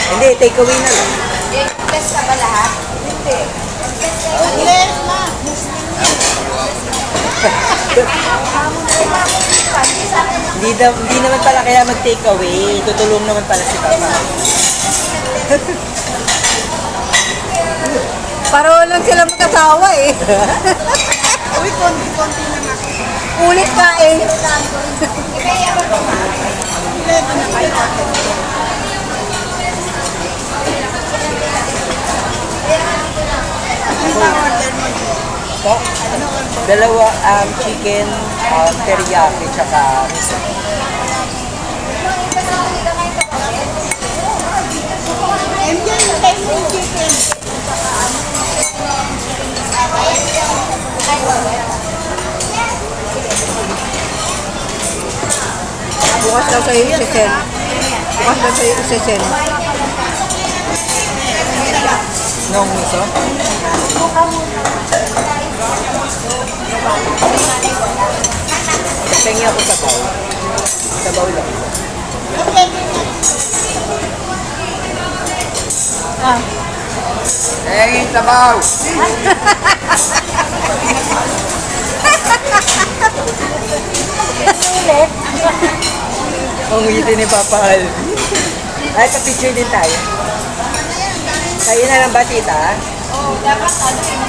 Hindi, take away na lang. Less ka ba lahat? Hindi. Less na. Hindi naman pala kaya mag-take away. Tutulong naman pala si Papa. Pareho lang sila mag-asawa eh. Uy, konti-konti na nga. Ulit kain. Po? Dalawa, chicken, teriyaki, tsaka miso. And yan, tayo yung chicken. Bukas daw sa'yo isisen. Bukas daw sa'yo isisen. Nung miso? Tingin ako sa bowl. Sa bowl lang. Ah. Tingin sa bowl! Ang ngiti ni Papa Alvin. Ay, pa-picture din tayo. Kayo na lang ba, tita? Oo, dapat ano yung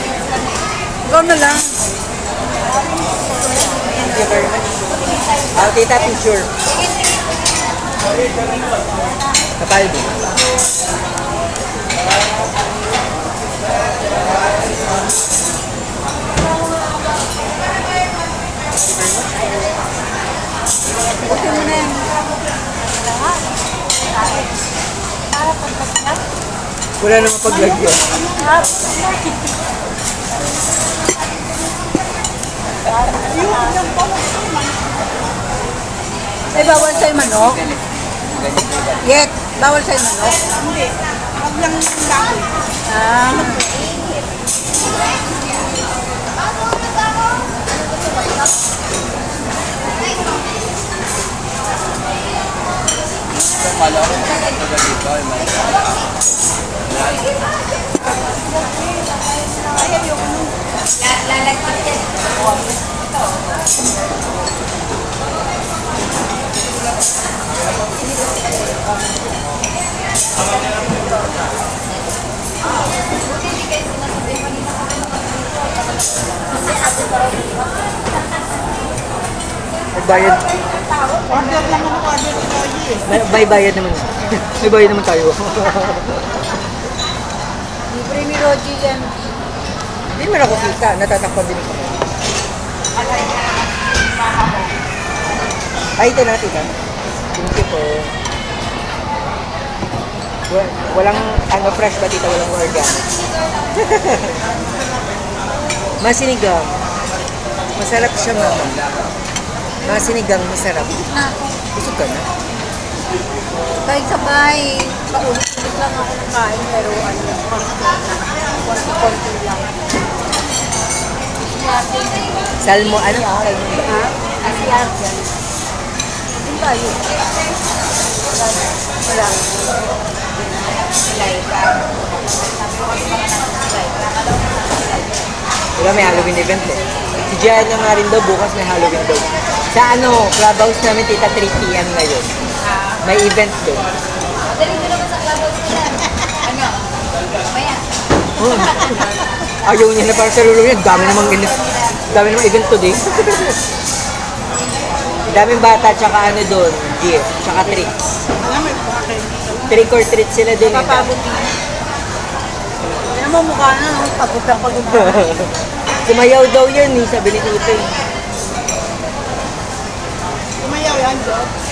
Ikaw na lang. Thank you very much. Tita, picture. Papa Alvin. Buti mo na yan. Wala namang paglagyan. Ay, bawal sa'yo manok? Yet, bawal sa'yo manok? Hindi. Huwag lang laki. Ah. Lalagyan yan. Magbayad. Order lang ako, order tayo eh. May bayad naman. May bayad naman tayo. Libre ni Roji yan. Hindi man ako kita. Natatakpan din ako. Ay, ito na, tita. Thank you po. Walang, fresh ba, tita? Walang organic. Masinigang. Masarap siya, mama. Masinigang, masarap. Busog ka na? Kahit sa bahay, paulit-ulit lang ako ng kain, pero ano, konti lang. Salmo, ano? Ha? Asiyar dyan. Saan tayo? Wala. Wala, may Halloween event eh. Si Gian nga rin daw, bukas may Halloween daw. Sa clubhouse namin, tita, 3 p.m. ngayon. May event doon. Dali mo naman sa clubhouse nila. Ano? Maya. Ayaw niya na para sa lulong yan. Dami namang event today. Daming bata, tsaka ano doon, gift, tsaka tricks. Alam mo, bakit? Trick or treat sila doon. Papabuti. Yan mo mukha na, no? Pagod na pagod na. Sumayaw daw yan, sabi ni tita. Kumayaw yan, Job.